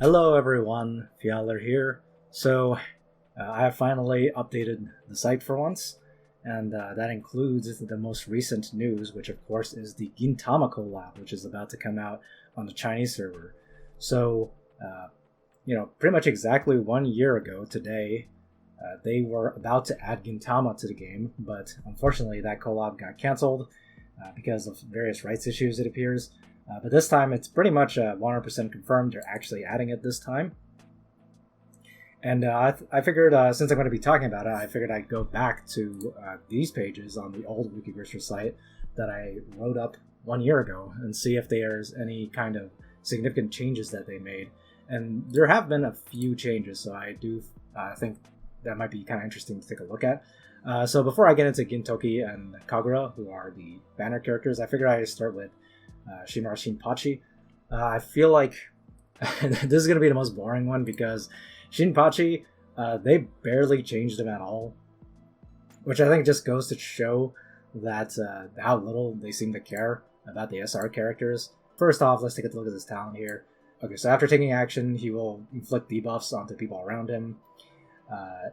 Hello everyone, Fjaller here. I have finally updated the site for once, and that includes the most recent news, which of course is the Gintama collab, which is about to come out on the Chinese server. So, pretty much exactly 1 year ago today, they were about to add Gintama to the game, but unfortunately that collab got cancelled because of various rights issues, it appears. But this time it's pretty much 100% confirmed they're actually adding it this time. And I figured, since I'm going to be talking about it, I figured I'd go back to these pages on the old Wikigrisser site that I wrote up 1 year ago and see if there's any kind of significant changes that they made. And there have been a few changes, so I do think that might be kind of interesting to take a look at. So before I get into Gintoki and Kagura, who are the banner characters, I figured I'd start with Shimura Shinpachi. I feel like this is going to be the most boring one because Shinpachi, they barely changed him at all, which I think just goes to show that how little they seem to care about the SR characters. First off, let's take a look at this talent here. Okay, so after taking action, he will inflict debuffs onto people around him,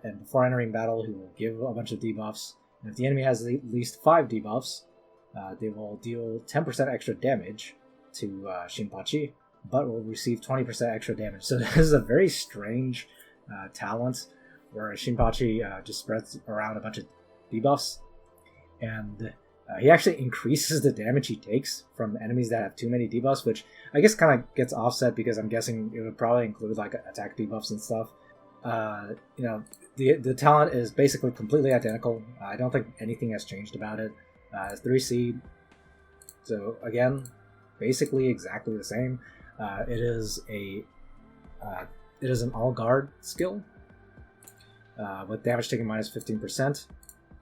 and before entering battle, he will give a bunch of debuffs. And if the enemy has at least 5 debuffs, they will deal 10% extra damage to Shinpachi, but will receive 20% extra damage. So this is a very strange talent where Shinpachi just spreads around a bunch of debuffs, and he actually increases the damage he takes from enemies that have too many debuffs, which I guess kind of gets offset because I'm guessing it would probably include like attack debuffs and stuff. The talent is basically completely identical. I don't think anything has changed about it. It's 3C, so again, basically exactly the same. It is an all guard skill with damage taken minus 15%,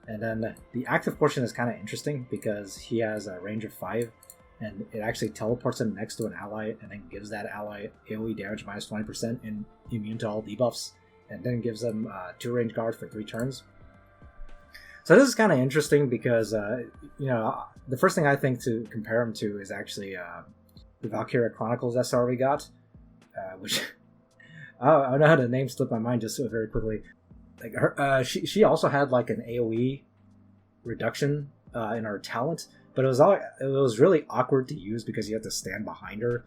and then the active portion is kind of interesting because he has a range of 5, and it actually teleports him next to an ally, and then gives that ally AoE damage minus 20% and immune to all debuffs, and then gives them 2 range guards for 3 turns. So this is kind of interesting because, the first thing I think to compare him to is actually the Valkyria Chronicles SR we got, which I know how the name slipped my mind just very quickly. Like she also had like an AoE reduction in her talent, but it was really awkward to use because you have to stand behind her.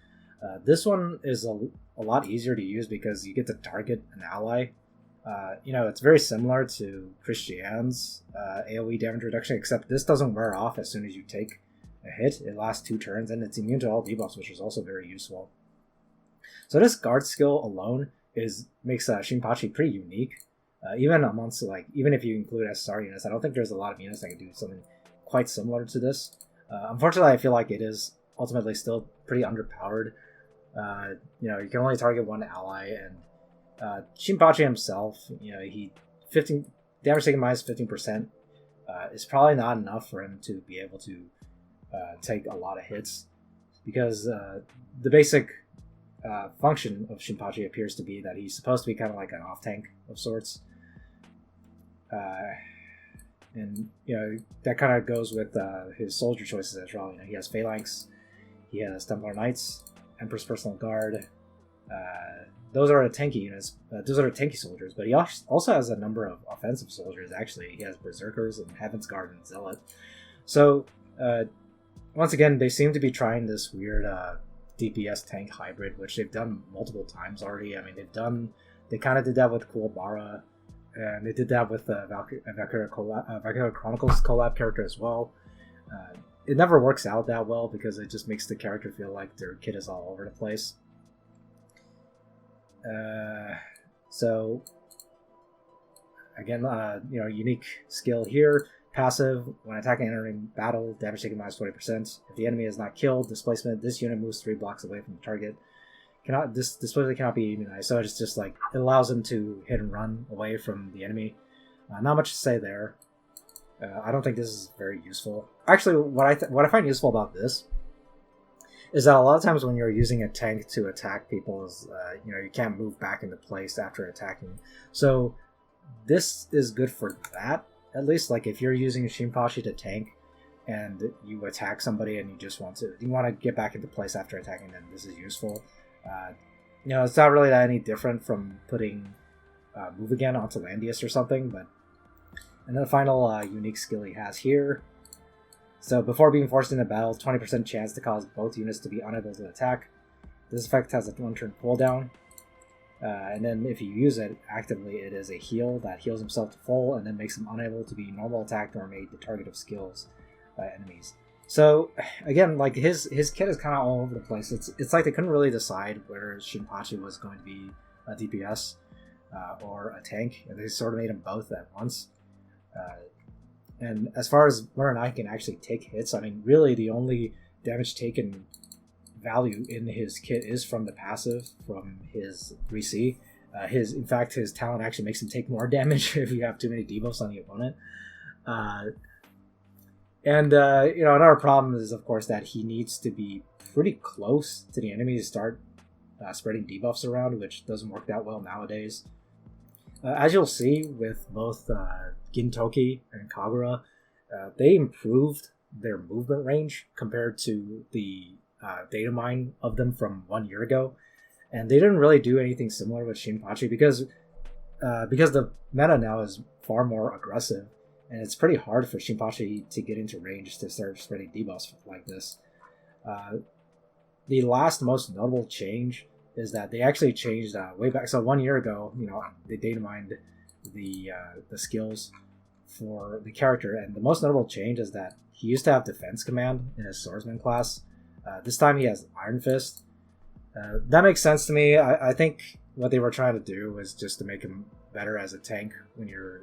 This one is a lot easier to use because you get to target an ally. It's very similar to Christiane's AoE damage reduction, except this doesn't wear off as soon as you take a hit. It lasts 2 turns, and it's immune to all debuffs, which is also very useful. So this guard skill alone makes Shinpachi pretty unique. Even if you include SR units, I don't think there's a lot of units that can do something quite similar to this. Unfortunately, I feel like it is ultimately still pretty underpowered. You can only target one ally, and Shinpachi himself, he 15 damage taken minus 15% is probably not enough for him to be able to take a lot of hits, because the basic function of Shinpachi appears to be that he's supposed to be kind of like an off tank of sorts, and that kind of goes with his soldier choices as well. He has Phalanx, he has Templar Knights, Emperor's Personal Guard. Those are tanky units. Those are tanky soldiers, but he also has a number of offensive soldiers. Actually, he has Berserkers and Heaven's Guard and Zealot. So once again, they seem to be trying this weird DPS tank hybrid, which they've done multiple times already. I mean, they kind of did that with Kuwabara, and they did that with the Valkyria Chronicles collab character as well. It never works out that well because it just makes the character feel like their kit is all over the place. So again, unique skill here. Passive: when attacking and entering battle, damage taken minus 20%. If the enemy is not killed, displacement: this unit moves 3 blocks away from the target. This displacement cannot be immunized, so it's just like it allows him to hit and run away from the enemy. Not much to say there. I don't think this is very useful. Actually, what I find useful about this is that a lot of times when you're using a tank to attack people, you can't move back into place after attacking. So this is good for that, at least. Like if you're using Shinpachi to tank and you attack somebody and you want to get back into place after attacking them, this is useful. it's not really that any different from putting Move Again onto Landius or something, but... And then the final unique skill he has here. So before being forced into battle, 20% chance to cause both units to be unable to attack. This effect has a 1-turn cooldown. And then if you use it actively, it is a heal that heals himself to full and then makes him unable to be normal attacked or made the target of skills by enemies. So again, like his kit is kind of all over the place. It's like they couldn't really decide whether Shinpachi was going to be a DPS or a tank, and they sort of made him both at once. And as far as whether or not he can actually take hits, I mean, really the only damage taken value in his kit is from the passive, from his 3C. In fact, his talent actually makes him take more damage if you have too many debuffs on the opponent. Another problem is, of course, that he needs to be pretty close to the enemy to start spreading debuffs around, which doesn't work that well nowadays. As you'll see with both Gintoki and Kagura, they improved their movement range compared to the data mine of them from 1 year ago, and they didn't really do anything similar with Shinpachi because the meta now is far more aggressive, and it's pretty hard for Shinpachi to get into range to start spreading debuffs like this. The last most notable change is that they actually changed way back. So 1 year ago, they data mined the skills for the character, and the most notable change is that he used to have defense command in his swordsman class. This time he has Iron Fist. That makes sense to me. I think what they were trying to do was just to make him better as a tank when you're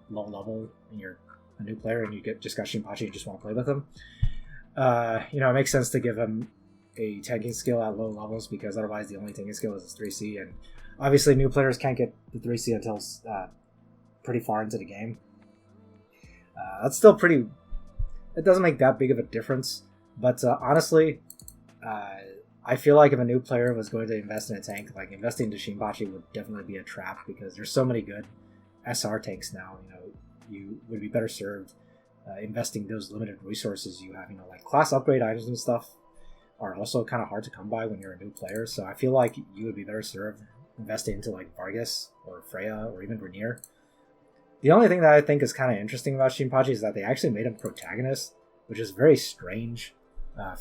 low level and you're a new player and you just got Shinpachi and just want to play with him. It makes sense to give him a tanking skill at low levels because otherwise the only tanking skill is his 3C, and obviously new players can't get the 3C until pretty far into the game. That's still pretty... It doesn't make that big of a difference. But honestly, I feel like if a new player was going to invest in a tank, like investing into Shinpachi would definitely be a trap because there's so many good SR tanks now. You would be better served investing those limited resources you have. Like class upgrade items and stuff are also kind of hard to come by when you're a new player. So I feel like you would be better served investing into like Vargas or Freya or even Grenier. The only thing that I think is kind of interesting about Shinpachi is that they actually made him protagonist, which is very strange.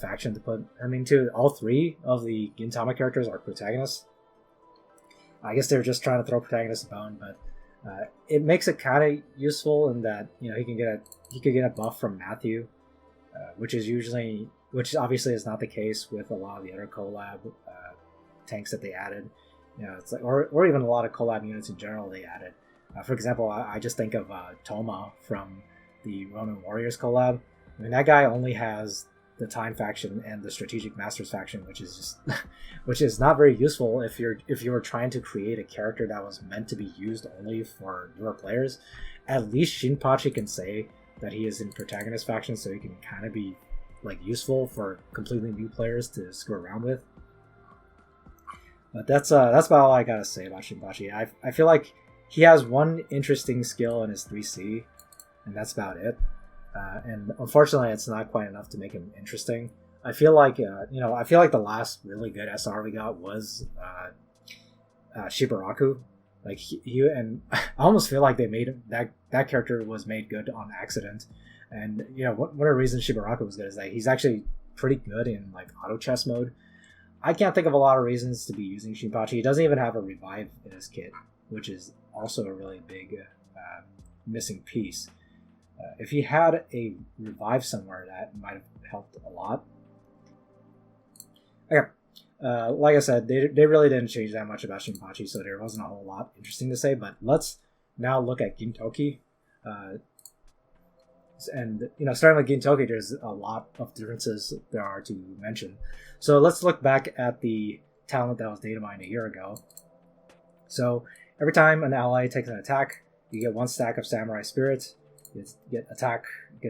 Faction to put him into. All three of the Gintama characters are protagonists. I guess they were just trying to throw protagonist a bone, but it makes it kind of useful in that he could get a buff from Matthew, which obviously is not the case with a lot of the other collab tanks that they added. It's like or even a lot of collab units in general they added. For example, I just think of Toma from the Ronin Warriors collab. I mean, that guy only has the Time faction and the Strategic Masters faction, which is not very useful if you were trying to create a character that was meant to be used only for newer players. At least Shinpachi can say that he is in protagonist faction, so he can kind of be like useful for completely new players to screw around with. But that's about all I gotta say about Shinpachi. I feel like he has one interesting skill in his 3C, and that's about it. And unfortunately, it's not quite enough to make him interesting. I feel like the last really good SR we got was Shibaraku. Like and I almost feel like they made him that character was made good on accident. And one of the reasons Shibaraku was good is that he's actually pretty good in like auto chess mode. I can't think of a lot of reasons to be using Shinpachi. He doesn't even have a revive in his kit, which is also a really big missing piece. If he had a revive somewhere, that might have helped a lot. Okay, like I said, they really didn't change that much about Shinpachi, so there wasn't a whole lot interesting to say. But let's now look at Gintoki. And starting with Gintoki, there's a lot of differences there are to mention. So let's look back at the talent that was data mined a year ago. So every time an ally takes an attack, you get 1 stack of Samurai Spirit. You get an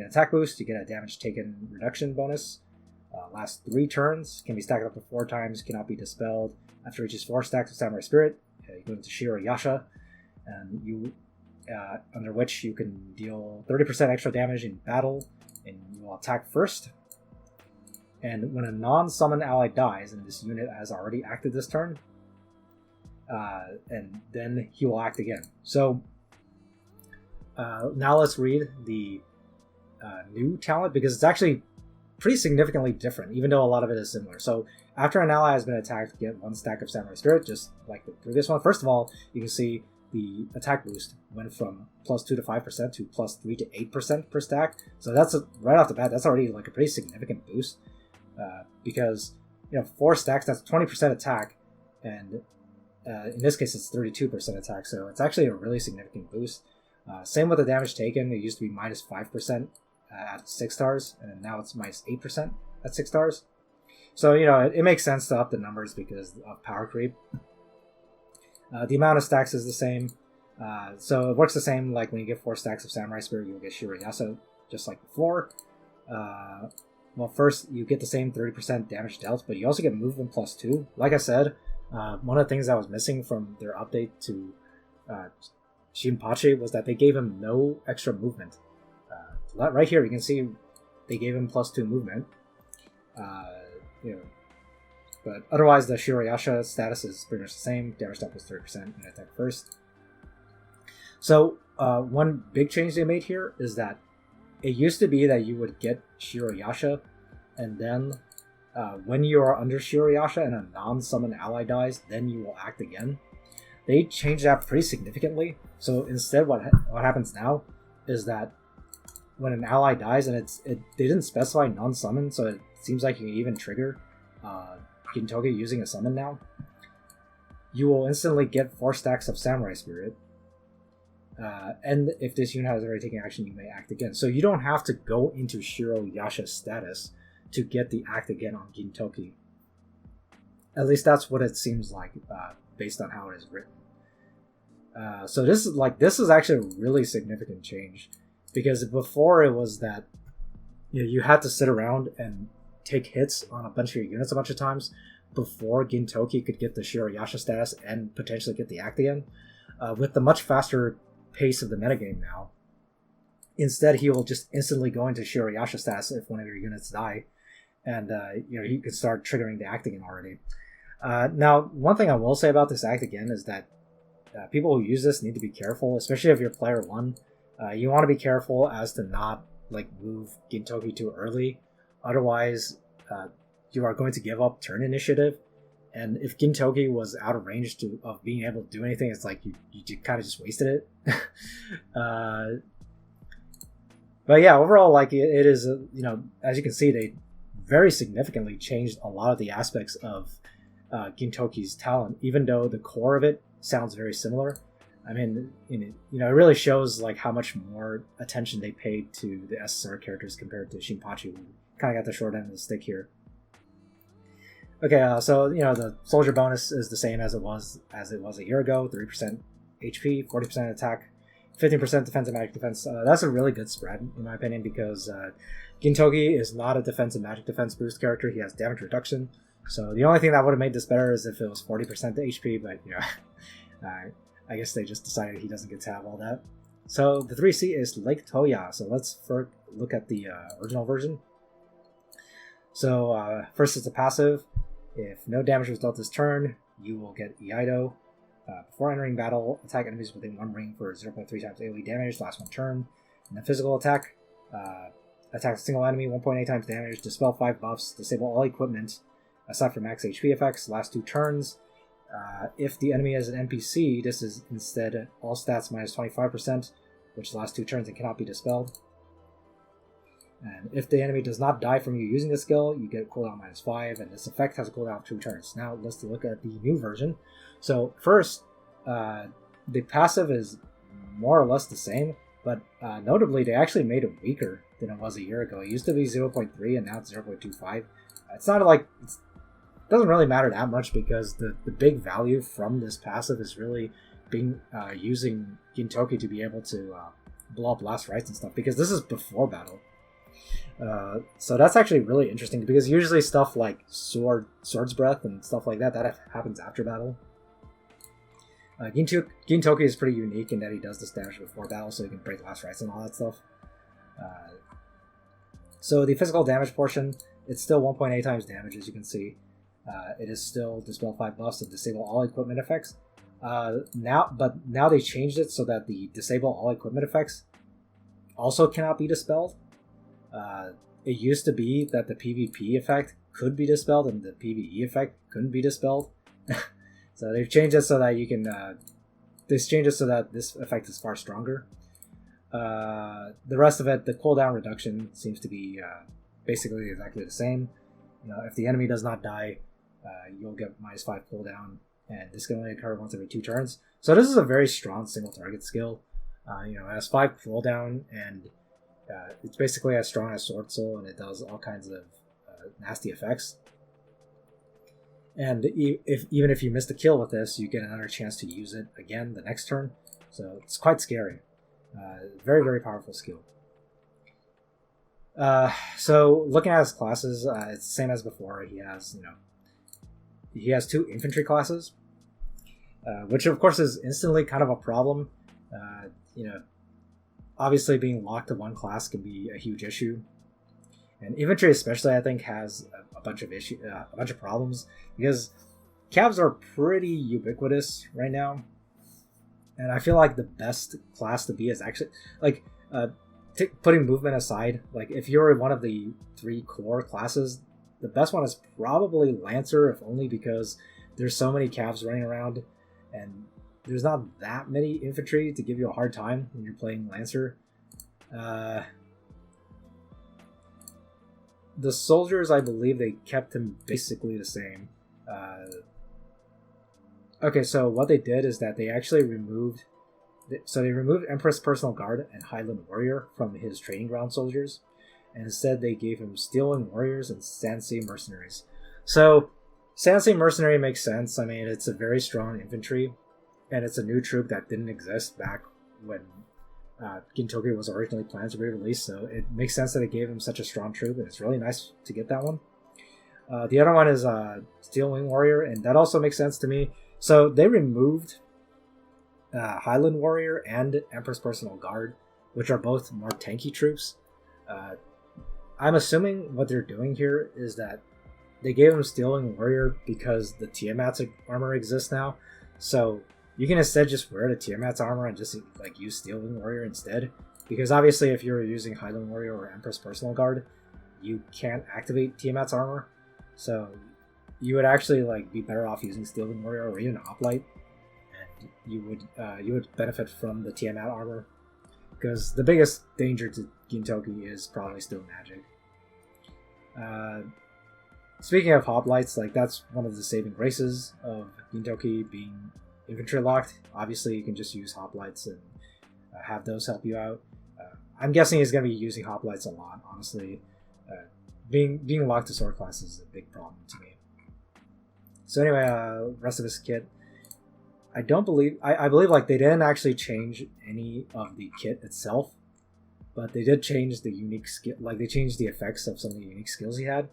attack boost. You get a damage taken reduction bonus. Last 3 turns, can be stacked up to 4 times, cannot be dispelled. After it reaches 4 stacks of Samurai Spirit, you go into Shiro Yasha, and you under which you can deal 30% extra damage in battle, and you will attack first. and when a non-summon ally dies and this unit has already acted this turn, and then he will act again. So now let's read the new talent, because it's actually pretty significantly different, even though a lot of it is similar. So after an ally has been attacked, get 1 stack of Samurai Spirit, just like the previous one. First of all, you can see the attack boost went from +2 to 5% to +3 to 8% per stack. So that's right off the bat, that's already like a pretty significant boost, because 4 stacks, that's 20% attack, and in this case it's 32% attack. So it's actually a really significant boost. Same with the damage taken. It used to be -5% at 6 stars, and now it's -8% at 6 stars. So it makes sense to up the numbers because of power creep. The amount of stacks is the same, so it works the same. Like when you get 4 stacks of Samurai Spirit, you'll get Shirayasa just like before. Well, first you get the same 30% damage dealt, but you also get movement +2. Like I said, one of the things that was missing from their update to Shinpachi was that they gave him no extra movement. Right here you can see they gave him +2 movement. But otherwise the Shirayasha status is pretty much the same. Damage dealt was 30% and attack first. So one big change they made here is that it used to be that you would get Shirayasha, and then when you are under Shirayasha and a non-summon ally dies, then you will act again. They changed that pretty significantly. So instead what happens now is that when an ally dies, and they didn't specify non-summon, so it seems like you can even trigger Gintoki using a summon now, you will instantly get 4 stacks of Samurai Spirit. And if this unit has already taken action, you may act again. So you don't have to go into Shirayasha status to get the act again on Gintoki. At least that's what it seems like, based on how it is written. So this is actually a really significant change, because before it was that you had to sit around and take hits on a bunch of your units a bunch of times before Gintoki could get the Shirayasha status and potentially get the act again. With the much faster pace of the metagame now, instead he will just instantly go into Shirayasha status if one of your units die, and you can start triggering the act again already. Now, one thing I will say about this act again is that people who use this need to be careful, especially if you're player 1. You want to be careful as to not move Gintoki too early. Otherwise, you are going to give up turn initiative. And if Gintoki was out of range of being able to do anything, it's like you kind of just wasted it. But yeah, overall, it is, as you can see, they very significantly changed a lot of the aspects of Gintoki's talent, even though the core of it sounds very similar. I mean, it really shows how much more attention they paid to the SSR characters compared to Shinpachi, who kind of got the short end of the stick here. Okay, so the soldier bonus is the same as it was a year ago: 3% HP, 40% attack, 15% defense and magic defense. That's a really good spread in my opinion, because Gintoki is not a defense and magic defense boost character. He has damage reduction. So the only thing that would have made this better is if it was 40% to HP, but I guess they just decided he doesn't get to have all that. So the 3C is Lake Toya. So let's first look at the original version. So first it's a passive. If no damage was dealt this turn, you will get Iaido. Before entering battle, attack enemies within 1 ring for 0.3 times AoE damage, last 1 turn. And then physical attack. Attack a single enemy, 1.8 times damage, dispel 5 buffs, disable all equipment, aside from max HP effects, last 2 turns. If the enemy is an NPC, this is instead all stats minus 25%, which lasts 2 turns and cannot be dispelled. And if the enemy does not die from you using the skill, you get cooldown minus 5, and this effect has a cooldown of 2 turns. Now let's look at the new version. So first, the passive is more or less the same, but notably they actually made it weaker than it was a year ago. It used to be 0.3 and now it's 0.25. It's not it doesn't really matter that much, because the big value from this passive is really being using Gintoki to be able to blow up last rites and stuff, because this is before battle. So that's actually really interesting, because usually stuff like Sword's Breath and stuff like that happens after battle. Gintoki is pretty unique in that he does this damage before battle, so he can break last rites and all that stuff. So the physical damage portion it's still 1.8 times damage, as you can see. It is still dispel 5 buffs and disable all equipment effects. Now they changed it so that the disable all equipment effects also cannot be dispelled. It used to be that the PvP effect could be dispelled and the PvE effect couldn't be dispelled. So they've changed it so that you can. They've changed it so that this effect is far stronger. The rest of it, the cooldown reduction seems to be basically exactly the same. If the enemy does not die, you'll get -5 cooldown, and this can only occur once every 2 turns. So this is a very strong single target skill. It has 5 cooldown, and it's basically as strong as Sword Soul, and it does all kinds of nasty effects. And even if you miss the kill with this, you get another chance to use it again the next turn. So it's quite scary. Very, very powerful skill. So looking at his classes, it's the same as before. He has 2 infantry classes, which of course is instantly kind of a problem. Obviously being locked to one class can be a huge issue, and infantry especially, I think, has a bunch of problems because Cavs are pretty ubiquitous right now, and I feel like the best class to be is actually putting movement aside. Like if you're one of the 3 core classes, the best one is probably Lancer, if only because there's so many Cavs running around, and there's not that many infantry to give you a hard time when you're playing Lancer. The soldiers, I believe they kept them basically the same. Okay, so what they did is that they actually removed... So they removed Empress Personal Guard and Highland Warrior from his training ground soldiers, and instead they gave him Steelwing Warriors and Sansei Mercenaries. So Sansei Mercenary makes sense. I mean, it's a very strong infantry, and it's a new troop that didn't exist back when Gintoki was originally planned to be released, so it makes sense that it gave him such a strong troop, and it's really nice to get that one. The other one is Steelwing Warrior, and that also makes sense to me. So they removed Highland Warrior and Empress Personal Guard, which are both more tanky troops. I'm assuming what they're doing here is that they gave him Steelwing Warrior because the Tiamat's armor exists now, so you can instead just wear the Tiamat's armor and just use Steelwing Warrior instead. Because obviously if you're using Highland Warrior or Empress Personal Guard, you can't activate Tiamat's armor. So you would actually be better off using Steelwing Warrior or even Hoplite, and you would benefit from the Tiamat armor. Because the biggest danger to Gintoki is probably still magic. Speaking of hoplites, that's one of the saving graces of Gintoki being infantry locked. Obviously, you can just use hoplites and have those help you out. I'm guessing he's going to be using hoplites a lot, honestly. Being locked to sword class is a big problem to me. So anyway, rest of his kit. I believe they didn't actually change any of the kit itself, but they did change the unique skill. They changed the effects of some of the unique skills he had.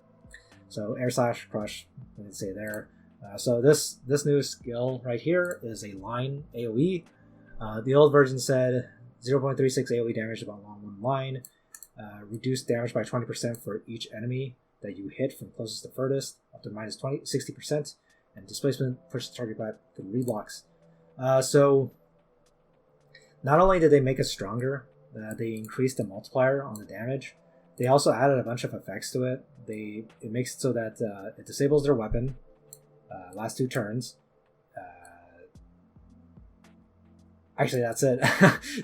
So Air Slash, Crush, I didn't say there. So this new skill right here is a line AoE. The old version said 0.36 AoE damage along one line, reduced damage by 20% for each enemy that you hit from closest to furthest, up to -60%, and displacement pushes the target back 3 blocks. So not only did they make it stronger, they increased the multiplier on the damage. They also added a bunch of effects to it. It makes it so that it disables their weapon last 2 turns. Actually, that's it.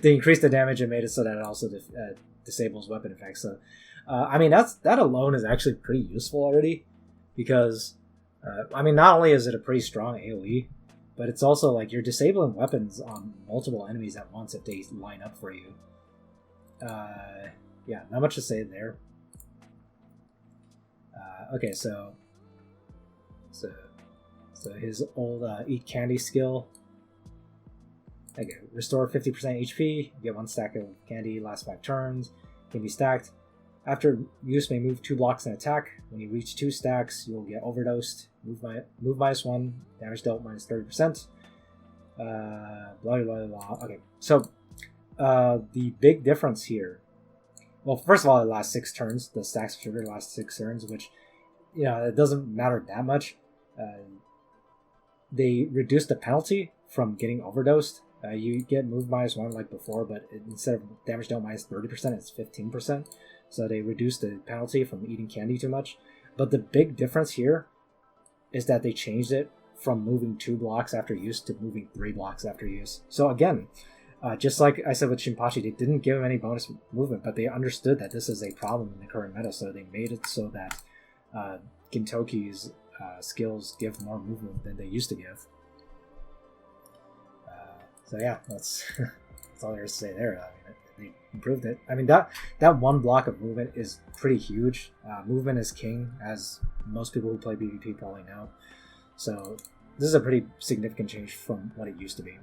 They increased the damage and made it so that it also disables weapon effects. So, I mean, that alone is actually pretty useful already, because not only is it a pretty strong AoE, but it's also you're disabling weapons on multiple enemies at once if they line up for you. Yeah, not much to say there. Okay, so his old Eat Candy skill. Okay, restore 50% HP, get 1 stack of candy, last 5 turns, can be stacked. After use, may move 2 blocks and attack. When you reach 2 stacks, you'll get overdosed. Move -1, damage dealt -30%. Blah, blah, blah, blah. Okay, so the big difference here. Well, first of all, it lasts 6 turns. The stacks of sugar last 6 turns, which it doesn't matter that much. They reduced the penalty from getting overdosed. You get move -1 like before, but instead of damage dealt -30%, it's 15%. So they reduced the penalty from eating candy too much. But the big difference here is that they changed it from moving 2 blocks after use to moving 3 blocks after use. So again, just like I said with Shinpachi, they didn't give him any bonus movement, but they understood that this is a problem in the current meta, so they made it so that Gintoki's skills give more movement than they used to give. So yeah, that's all there is to say there. I mean, they improved it. I mean, that 1 block of movement is pretty huge. Movement is king, as most people who play PvP probably know. So this is a pretty significant change from what it used to be.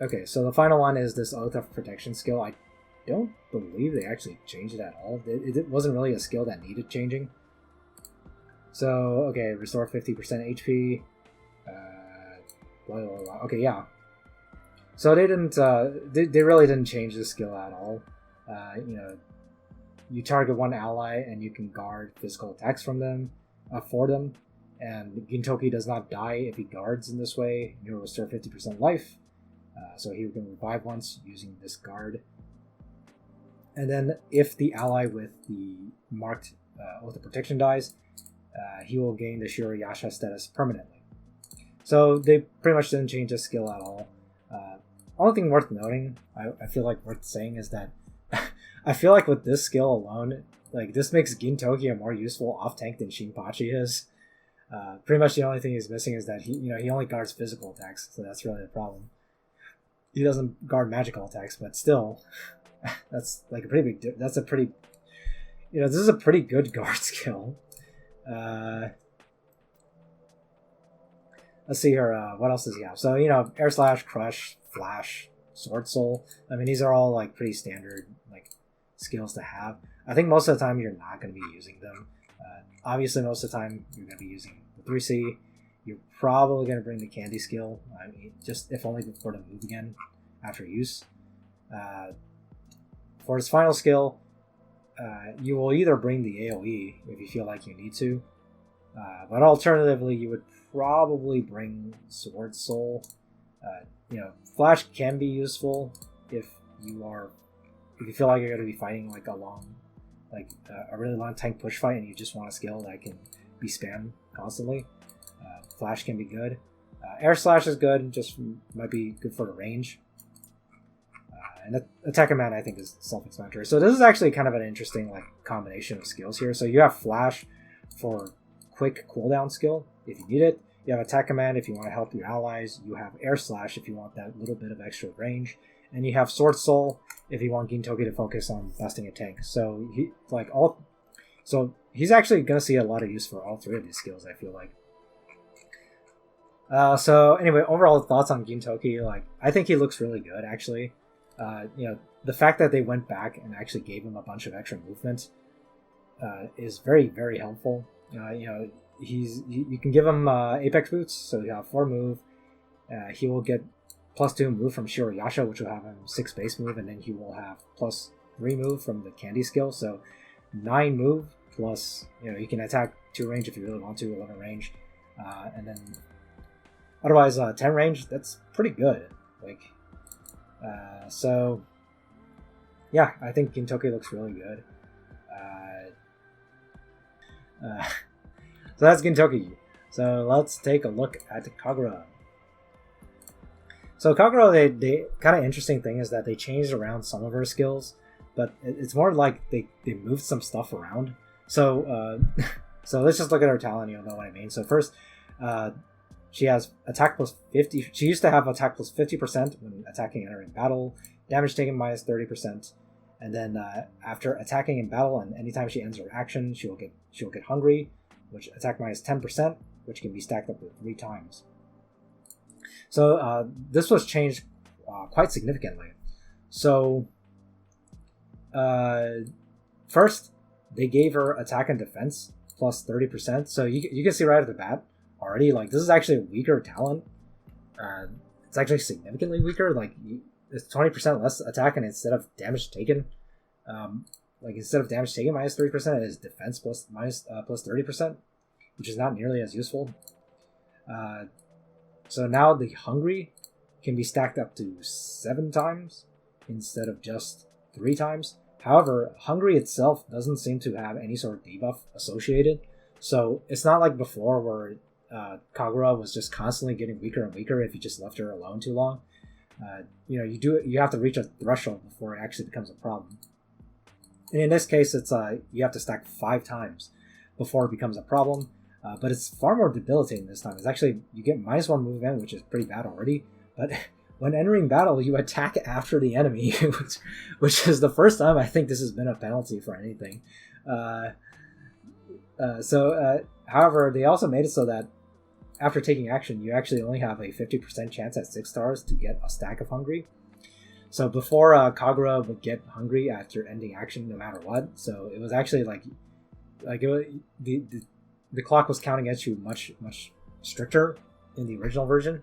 Okay, so the final one is this Oath of Protection skill. I don't believe they actually changed it at all. It wasn't really a skill that needed changing. So, okay, restore 50% HP. Blah, blah, blah. Okay, yeah. So they didn't. They really didn't change the skill at all. You target one ally and you can guard physical attacks from them, for them. And Gintoki does not die if he guards in this way. You'll restore 50% life. So he can revive once using this guard. And then if the ally with the marked Oath of Protection dies, he will gain the Shirayasha status permanently. So they pretty much didn't change the skill at all. Only thing worth noting, I feel like worth saying, is that I feel like with this skill alone, like this makes Gintoki a more useful off tank than Shinpachi is. Pretty much the only thing he's missing is that he only guards physical attacks, so that's really the problem. He doesn't guard magical attacks, but still, that's like a pretty big. That's a pretty, this is a pretty good guard skill. Let's see here. What else does he have? So Air Slash, Crush, Flash, Sword Soul. I mean, these are all like pretty standard like skills to have. I think most of the time you're not going to be using them. Obviously, most of the time you're going to be using the 3C. You're probably going to bring the Candy skill. I mean, just if only for the move again after use. For his final skill, you will either bring the AoE if you feel like you need to, but alternatively, you would probably bring Sword Soul. Flash can be useful if you feel like you're going to be fighting like a really long tank push fight and you just want a skill that can be spammed constantly. Flash can be good. Air Slash is good, just might be good for the range. And Attack Command, I think, is self-explanatory. So this is actually kind of an interesting combination of skills here. So you have Flash for quick cooldown skill if you need it. You have Attack Command if you want to help your allies. You have Air Slash if you want that little bit of extra range. And you have Sword Soul if you want Gintoki to focus on busting a tank. So he's actually going to see a lot of use for all 3 of these skills, I feel like. So anyway, overall thoughts on Gintoki, I think he looks really good, actually. The fact that they went back and actually gave him a bunch of extra movement is very, very helpful. You can give him Apex Boots, so you have 4 move. He will get +2 move from Shirayasha, which will have him 6 base move, and then he will have +3 move from the Candy skill, so 9 move, plus, you can attack 2 range if you really want to, 11 range, and then otherwise 10 range, that's pretty good. So yeah, I think Gintoki looks really good. So that's Gintoki. So let's take a look at Kagura. So Kagura, the kind of interesting thing is that they changed around some of her skills, but it's more like they moved some stuff around. So so let's just look at her talent, you'll know what I mean. So first, she has attack plus 50. She used to have attack plus 50% when attacking and entering battle, damage taken minus 30%, and then after attacking in battle and anytime she ends her action, she'll get hungry, which attack minus 10%, which can be stacked up to 3 times. So this was changed quite significantly. So first, they gave her attack and defense plus 30%. So you can see right at the bat already, this is actually a weaker talent. It's actually significantly weaker. It's 20% less attack and instead of damage taken. like instead of damage taken minus 30%, it is defense plus 30%, which is not nearly as useful. So now the Hungry can be stacked up to 7 times instead of just 3 times. However, Hungry itself doesn't seem to have any sort of debuff associated, so it's not like before where Kagura was just constantly getting weaker and weaker if you just left her alone too long. You have to reach a threshold before it actually becomes a problem. And in this case, it's you have to stack 5 times before it becomes a problem. But it's far more debilitating this time. It's actually, you get -1 movement, which is pretty bad already. But when entering battle, you attack after the enemy, which is the first time I think this has been a penalty for anything. However, they also made it so that after taking action, you actually only have a 50% chance at 6 stars to get a stack of Hungry. So before, Kagura would get Hungry after ending action no matter what. So it was actually the clock was counting against you much stricter in the original version.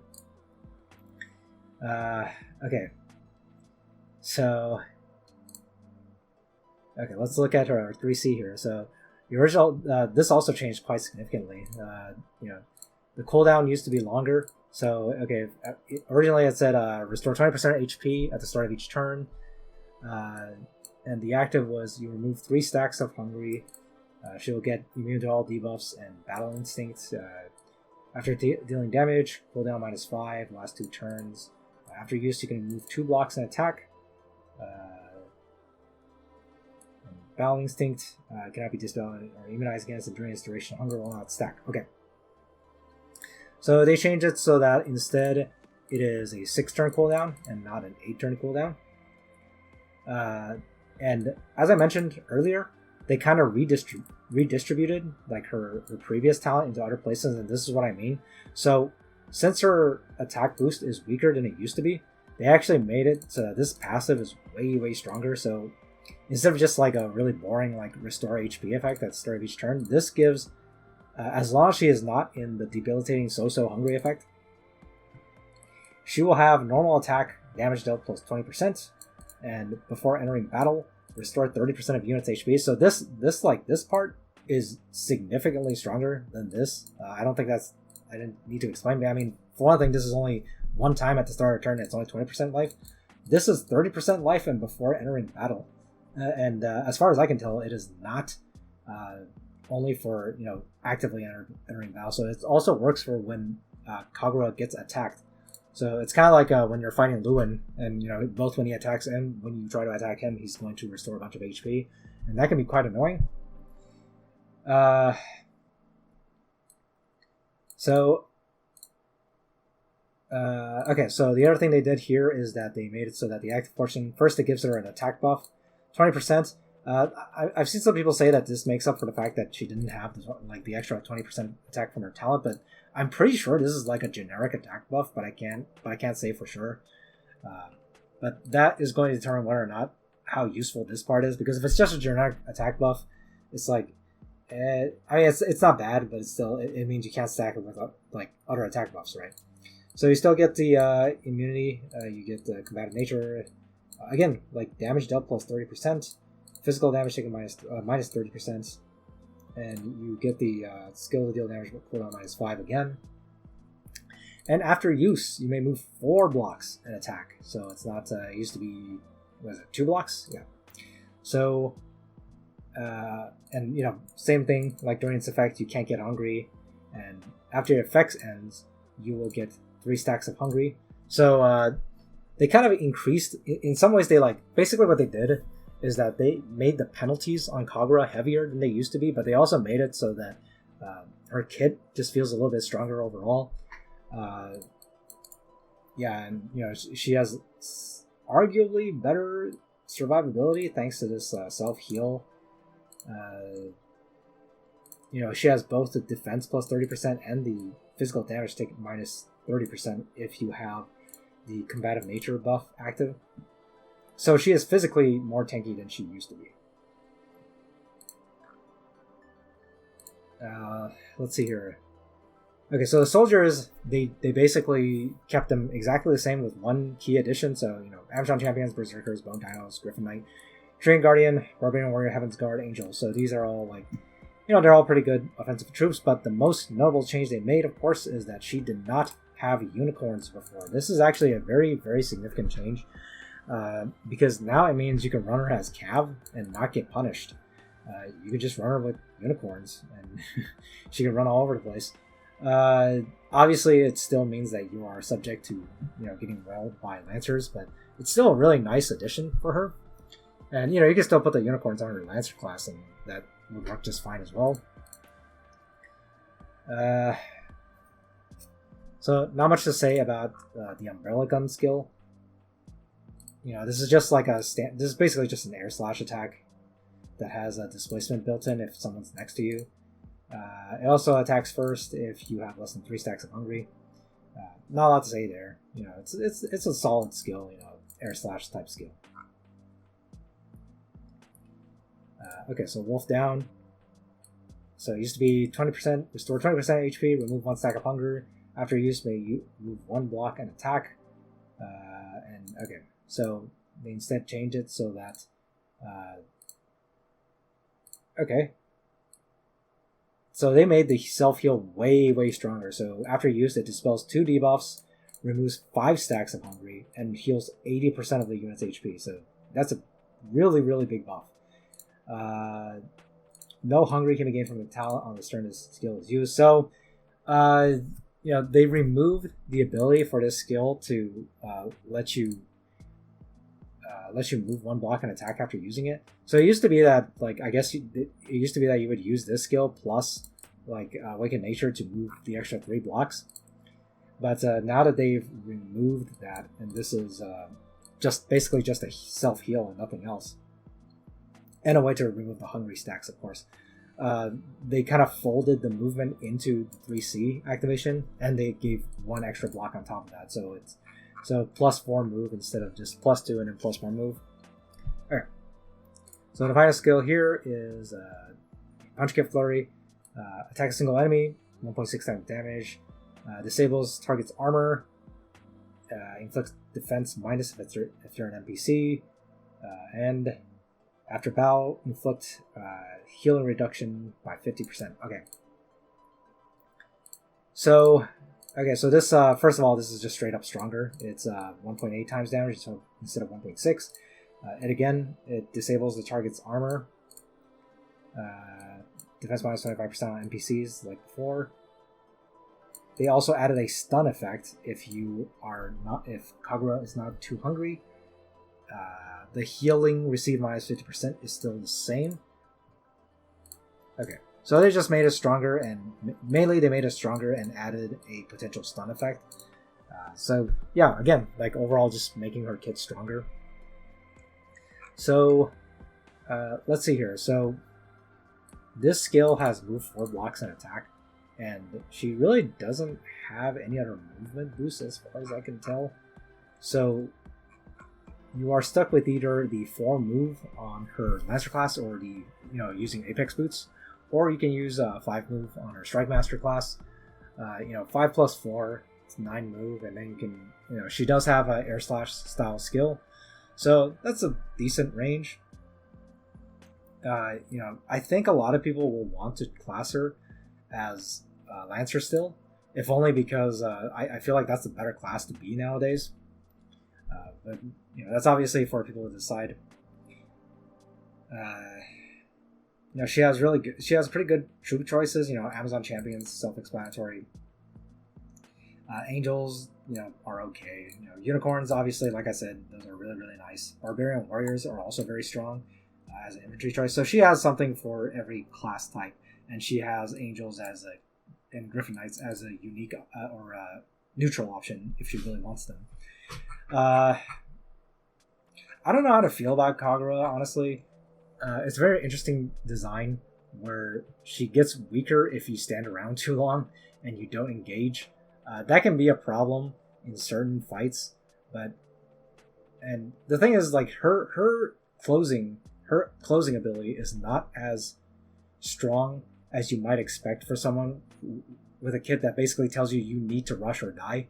Okay. So let's look at our 3C here. So the original, this also changed quite significantly. The cooldown used to be longer. So, originally it said restore 20% HP at the start of each turn. And the active was you remove 3 stacks of Hungry. She will get immune to all debuffs and battle instincts. After dealing damage, cooldown -5, last 2 turns. After use, you can move 2 blocks and attack. Battle instinct cannot be dispelled or immunized against it during its duration. Hunger will not stack. Okay. So they changed it so that instead it is a 6-turn cooldown and not an 8-turn cooldown. And as I mentioned earlier, they kind of redistributed like her previous talent into other places, and this is what I mean. So since her attack boost is weaker than it used to be, they actually made it so that this passive is way stronger. So instead of just like a really boring like restore HP effect at the start of each turn, this gives, as long as she is not in the debilitating so Hungry effect, she will have normal attack damage dealt plus 20%, and before entering battle, restore 30% of units HP. So this part is significantly stronger than this. I didn't need to explain, but I mean, for one thing, this is only 1 time at the start of turn, it's only 20% life. This is 30% life and before entering battle. As far as I can tell, it is not only for, actively entering battle. So it also works for when Kagura gets attacked. So it's kind of like when you're fighting Lewin, and both when he attacks and when you try to attack him, he's going to restore a bunch of HP, and that can be quite annoying. So the other thing they did here is that they made it so that the active portion, first it gives her an attack buff, 20%. I've seen some people say that this makes up for the fact that she didn't have the extra 20% attack from her talent, but I'm pretty sure this is like a generic attack buff, but I can't say for sure. But that is going to determine whether or not how useful this part is, because if it's just a generic attack buff, it's like, it's not bad, but it means you can't stack it with like other attack buffs, right? So you still get the immunity, you get the combative nature, again, like damage dealt plus 30%, physical damage taken minus 30%, and you get the skill to deal damage cooldown -5 again. And after use, you may move 4 blocks and attack. So it's not, it used to be, 2 blocks? Yeah. So, and same thing, like during its effect, you can't get Hungry, and after your effects ends, you will get 3 stacks of Hungry. So they kind of increased, in some ways basically what they did is that they made the penalties on Kagura heavier than they used to be, but they also made it so that her kit just feels a little bit stronger overall. And she has arguably better survivability thanks to this self-heal. She has both the defense plus 30% and the physical damage taken minus 30% if you have the combative nature buff active. So she is physically more tanky than she used to be. Let's see here. Okay, so the soldiers, they basically kept them exactly the same with one key addition. So, Amazon Champions, Berserkers, Bone Dinos, Griffin Knight. Train Guardian, Barbarian Warrior, Heaven's Guard, Angel. So these are all like, they're all pretty good offensive troops, but the most notable change they made, of course, is that she did not have unicorns before. This is actually a very, very significant change, because now it means you can run her as Cav and not get punished. You can just run her with unicorns, and she can run all over the place. Obviously, it still means that you are subject to, getting rolled by Lancers, but it's still a really nice addition for her. And, you can still put the unicorns on her Lancer class, and that would work just fine as well. So, not much to say about the Umbrella Gun skill. This is just like this is basically just an air slash attack that has a displacement built in if someone's next to you. It also attacks first if you have less than 3 stacks of hungry. Not a lot to say there. It's a solid skill, air slash type skill. Okay, so Wolf Down. So it used to be 20%, restore 20% HP, remove 1 stack of hunger. After use, may you move 1 block and attack. And okay, so they instead change it so that okay. So they made the self-heal way, way stronger. So after use, it dispels 2 debuffs, removes 5 stacks of hungry, and heals 80% of the unit's HP. So that's a really, really big buff. No hungry can be gained from the talent on the turn this skill is used. So, they removed the ability for this skill to let you move 1 block and attack after using it. So it used to be that, it used to be that you would use this skill plus, Awakened Nature to move the extra 3 blocks. But now that they've removed that, and this is basically just a self-heal and nothing else, and a way to remove the hungry stacks, of course, they kind of folded the movement into the 3C activation, and they gave 1 extra block on top of that. So it's plus 4 move instead of just plus 2 and then plus 1 move. Alright. So the final skill here is Punch Kick Flurry. Attack a single enemy, 1.6 times damage. Disables target's armor. Inflicts defense minus if you're an NPC. And after battle, inflict healing reduction by 50%. Okay. So this, first of all, this is just straight up stronger. It's 1.8 times damage instead of 1.6. And again, it disables the target's armor. Defense minus 25% on NPCs, like before. They also added a stun effect if Kagura is not too hungry. The healing received minus 50% is still the same. Okay, so they just made it stronger, and mainly they made it stronger and added a potential stun effect. So yeah, again, overall just making her kit stronger. So let's see here. So this skill has move 4 blocks and attack, and she really doesn't have any other movement boost as far as I can tell. So you are stuck with either the 4 move on her Lancer class or the using Apex boots, or you can use 5 move on her Strike Master class. 5 plus 4, it's 9 move, and then you can she does have a air slash style skill, so that's a decent range. I think a lot of people will want to class her as Lancer still, if only because I feel like that's a better class to be nowadays. But that's obviously for people to decide. She has pretty good troop choices. Amazon Champions, self-explanatory. Angels, are okay. Unicorns, obviously, like I said, those are really, really nice. Barbarian Warriors are also very strong as an infantry choice. So she has something for every class type, and she has Angels and Griffin Knights as a unique or a neutral option if she really wants them. I don't know how to feel about Kagura, honestly. It's a very interesting design where she gets weaker if you stand around too long and you don't engage. That can be a problem in certain fights, and the thing is, her closing ability is not as strong as you might expect for someone with a kit that basically tells you need to rush or die.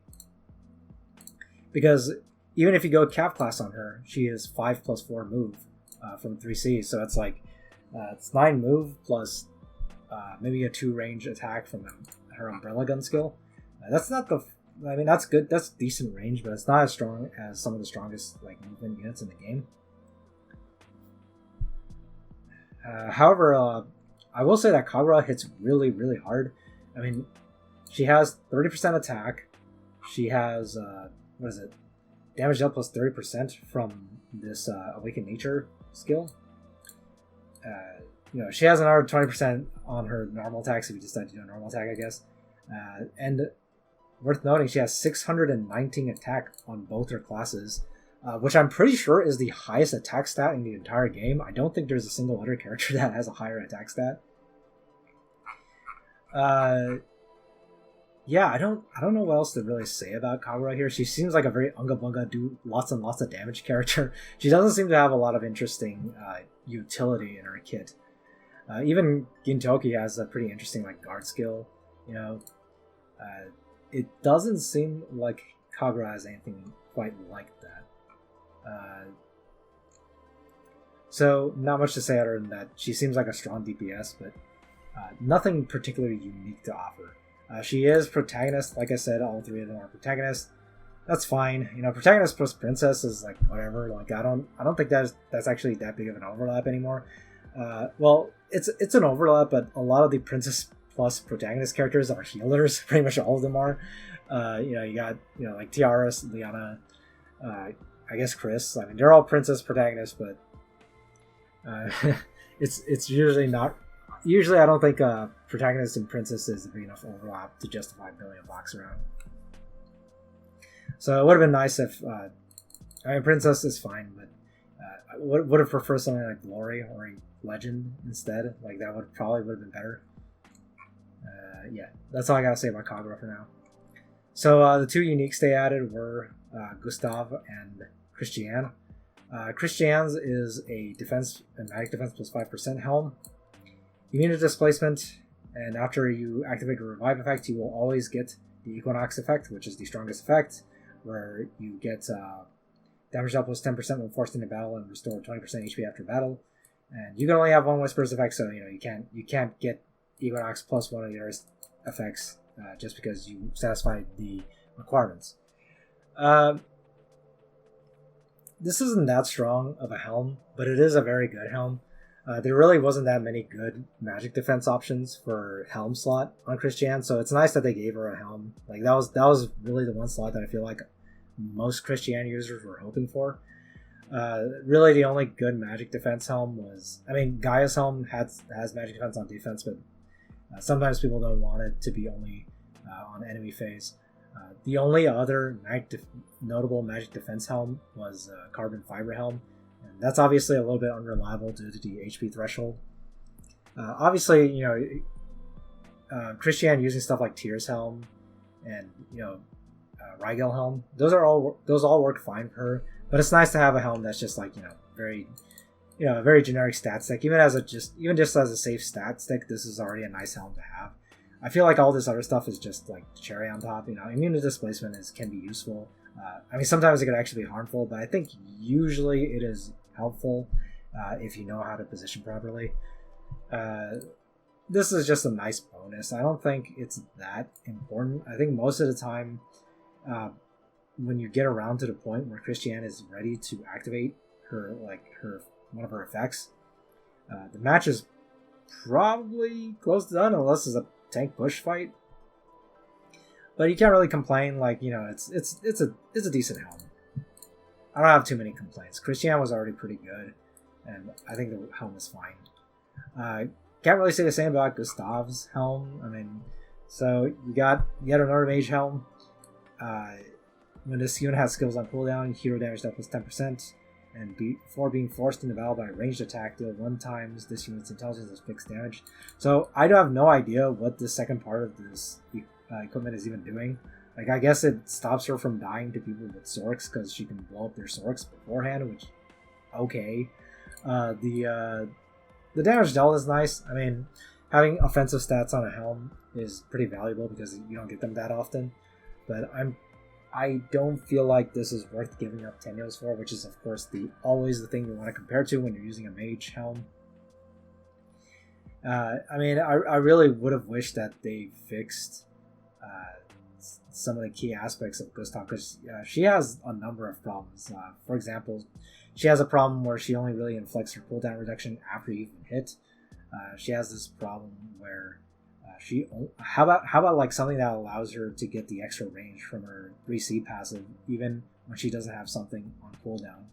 Because even if you go Cav class on her, she is 5 plus 4 move, from 3C. So it's like it's 9 move plus maybe a 2 range attack from her umbrella gun skill. That's not the. I mean, that's good. That's decent range, but it's not as strong as some of the strongest like movement units in the game. However, I will say that Kagura hits really, really hard. I mean, she has 30% attack. She has what is it? Damage dealt plus 30% from this Awakened Nature skill. You know, she has another 20% on her normal attacks if you decide to do a normal attack, I guess. And worth noting, she has 619 attack on both her classes, which I'm pretty sure is the highest attack stat in the entire game. I don't think there's a single other character that has a higher attack stat. Yeah, I don't know what else to really say about Kagura here. She seems like a very unga bunga, do lots and lots of damage character. She doesn't seem to have a lot of interesting utility in her kit. Even Gintoki has a pretty interesting like guard skill. You know, it doesn't seem like Kagura has anything quite like that. So not much to say other than that. She seems like a strong DPS, but nothing particularly unique to offer. She is protagonist, like I said. All 3 of them are protagonists. That's fine. You know, protagonist plus princess is like whatever. Like I don't think that's actually that big of an overlap anymore. Well, it's an overlap, but a lot of the princess plus protagonist characters are healers. Pretty much all of them are. You know, you got like Tiaras, Liana, I guess Chris. I mean, they're all princess protagonists, but it's usually not. Usually, I don't think protagonist and princess is a big enough overlap to justify building a box around. So it would have been nice if I mean, princess is fine, but I would have preferred something like Glory or a Legend instead. Like that would have been better. Yeah, that's all I gotta say about Kagura for now. So the 2 uniques they added were Gustav and Christiane. Christiane's is a magic defense plus 5% Helm. Immune to displacement, and after you activate a revive effect, you will always get the Equinox effect, which is the strongest effect, where you get damage dealt plus 10% when forced into battle and restore 20% HP after battle. And you can only have 1 Whisper's effect, so you can't get Equinox plus one of the other effects just because you satisfied the requirements. This isn't that strong of a helm, but it is a very good helm. There really wasn't that many good magic defense options for helm slot on Christiane, so it's nice that they gave her a helm. Like that was really the one slot that I feel like most Christiane users were hoping for. Really, the only good magic defense helm was, I mean, Gaia's helm has magic defense on defense, but sometimes people don't want it to be only on enemy phase. The only other notable magic defense helm was Carbon Fiber Helm. And that's obviously a little bit unreliable due to the HP threshold. Obviously, Christiane using stuff like Tyr's Helm and Rigel Helm, those all work fine for her. But it's nice to have a helm that's just like very, a very generic stat stick. Even just as a safe stat stick, this is already a nice helm to have. I feel like all this other stuff is just like the cherry on top. Immune to displacement can be useful. I mean, sometimes it could actually be harmful, but I think usually it is helpful if you know how to position properly. This is just a nice bonus. I don't think it's that important. I think most of the time, when you get around to the point where Christiane is ready to activate her one of her effects, the match is probably close to done unless it's a tank push fight. But you can't really complain. It's a decent helm. I don't have too many complaints. Christiane was already pretty good, and I think the helm is fine. Can't really say the same about Gustav's helm. I mean, so you got yet another mage helm. When this unit has skills on cooldown, hero damage dealt plus 10%, and before being forced into battle by a ranged attack, deal 1 times this unit's intelligence as fixed damage. So I have no idea what the second part of this equipment is even doing. Like, I guess it stops her from dying to people with Sorks because she can blow up their Sorks beforehand, which, okay. The damage dealt is nice. I mean, having offensive stats on a helm is pretty valuable because you don't get them that often. But I don't feel like this is worth giving up Tenyo's for, which is of course always the thing you want to compare to when you're using a mage helm. I mean, I really would have wished that they fixed some of the key aspects of Gustav, because she has a number of problems. For example, she has a problem where she only really inflicts her cooldown reduction after you even hit. She has this problem where how about like something that allows her to get the extra range from her 3C passive even when she doesn't have something on cooldown.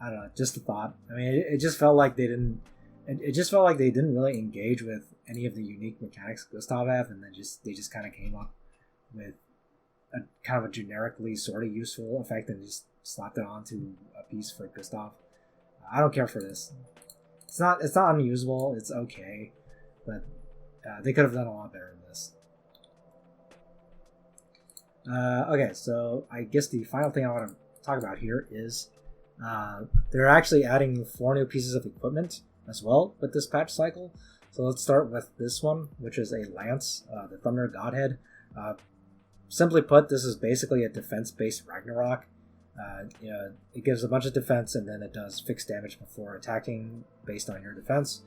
I don't know, just a thought. I mean, it just felt like they didn't. It just felt like they didn't really engage with any of the unique mechanics Gustav have, and then they just kind of came up with a kind of a generically sort of useful effect and just slapped it onto a piece for Gustav. I don't care for this. It's not unusable. It's okay, but they could have done a lot better than this. Okay, so I guess the final thing I want to talk about here is they're actually adding 4 new pieces of equipment as well with this patch cycle. So let's start with this one, which is a lance, the Thunder Godhead. Simply put, this is basically a defense-based Ragnarok. It gives a bunch of defense and then it does fixed damage before attacking based on your defense.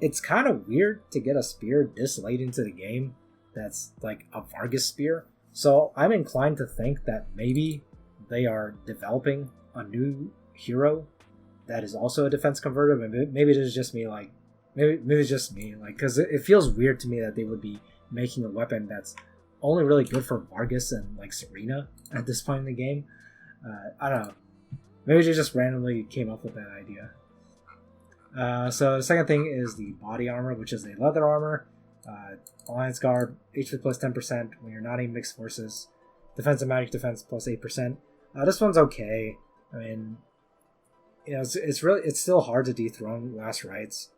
It's kind of weird to get a spear this late into the game that's like a Vargas spear. So I'm inclined to think that maybe they are developing a new hero that is also a defense converter. Maybe it is just me, like maybe it's just me, like, because it feels weird to me that they would be making a weapon that's only really good for Vargas and like Serena at this point in the game. I don't know. Maybe they just randomly came up with that idea. So the second thing is the body armor, which is a leather armor. Alliance Garb, HP plus 10% when you're not in mixed forces. Defense and magic defense plus 8%. This one's okay. I mean, it's still hard to dethrone Last Rites.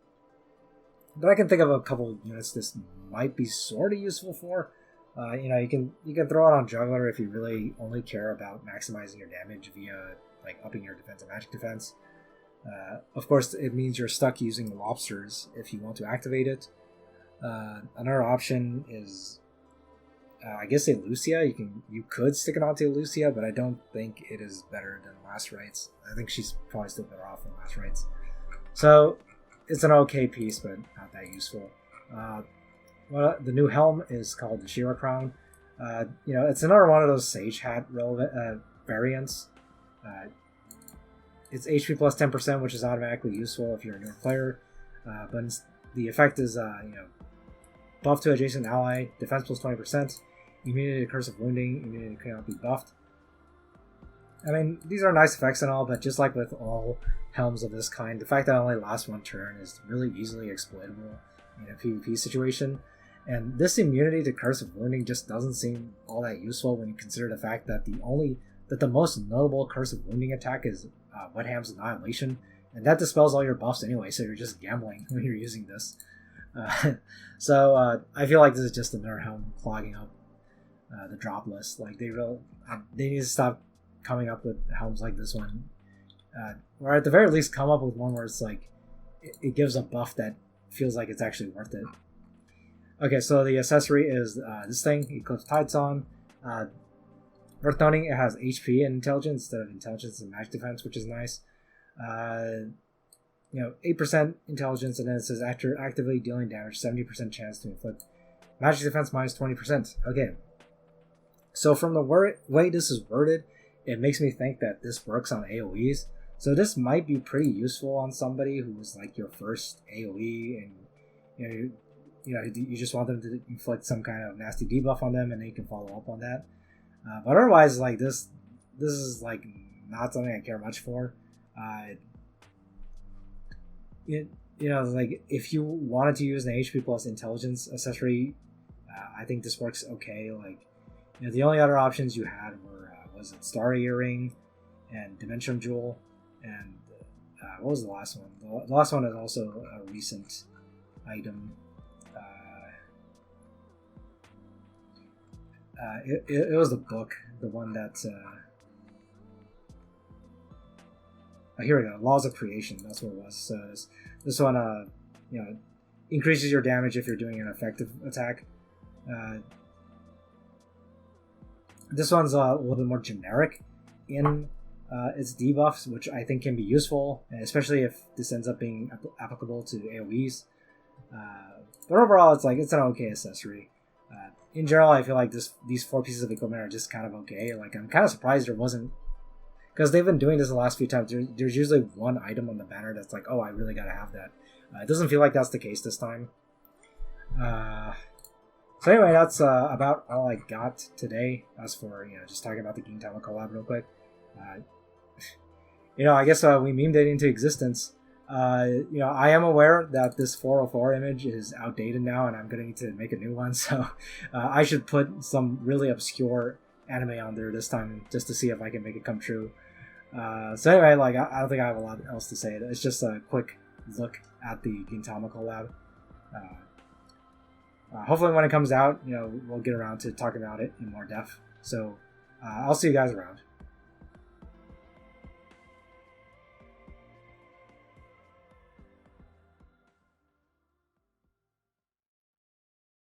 But I can think of a couple of units this might be sort of useful for. You can throw it on Juggler if you really only care about maximizing your damage via like upping your defense and magic defense. Of course, it means you're stuck using Lobsters if you want to activate it. Another option is, I guess, a Lucia. You could stick it onto Lucia, but I don't think it is better than Last Rites. I think she's probably still better off than Last Rites. So it's an okay piece, but not that useful. Well, the new helm is called the Shira Crown. It's another one of those Sage Hat relevant variants. It's HP plus 10%, which is automatically useful if you're a new player. But the effect is, buff to adjacent ally, defense plus 20%, immunity to cursive wounding, immunity cannot be buffed. I mean, these are nice effects and all, but just like with all helms of this kind, the fact that it only lasts 1 turn is really easily exploitable in a PvP situation. And this immunity to cursive wounding just doesn't seem all that useful when you consider the fact that the most notable cursive wounding attack is Wet Ham's Annihilation, and that dispels all your buffs anyway, so you're just gambling when you're using this. So I feel like this is just another helm clogging up the drop list. Like they need to stop coming up with helms like this one, or at the very least come up with one where it's like it gives a buff that feels like it's actually worth it. Okay, so the accessory is this thing, Eclipse Tidesong. Worth noting, it has HP and intelligence instead of intelligence and magic defense, which is nice. 8% intelligence, and then it says after actively dealing damage, 70% chance to inflict magic defense minus 20%. Okay. So from the way this is worded, it makes me think that this works on AoEs. So this might be pretty useful on somebody who's like your first AoE, and you just want them to inflict some kind of nasty debuff on them, and they can follow up on that. But otherwise, like this is like not something I care much for. Like if you wanted to use an HP plus intelligence accessory, I think this works okay. Like, the only other options you had were was it Star Earring and Dimension Jewel, and what was the last one? The last one is also a recent item. It was the book, the one that's here we go, Laws of Creation, that's what it was. So this one increases your damage if you're doing an effective attack, This one's a little bit more generic in its debuffs, which I think can be useful, especially if this ends up being applicable to AoEs. But overall, it's an okay accessory. In general, I feel like these 4 pieces of equipment are just kind of okay. Like, I'm kind of surprised there wasn't, because they've been doing this the last few times. There's usually one item on the banner that's like, oh, I really gotta have that. It doesn't feel like that's the case this time. So anyway, that's about all I got today. As for just talking about the Gintama collab real quick. I guess we memed it into existence. I am aware that this 404 image is outdated now, and I'm gonna need to make a new one. So I should put some really obscure anime on there this time, just to see if I can make it come true. So anyway, like I don't think I have a lot else to say. It's just a quick look at the Gintama collab. Hopefully, when it comes out, we'll get around to talking about it in more depth. So I'll see you guys around.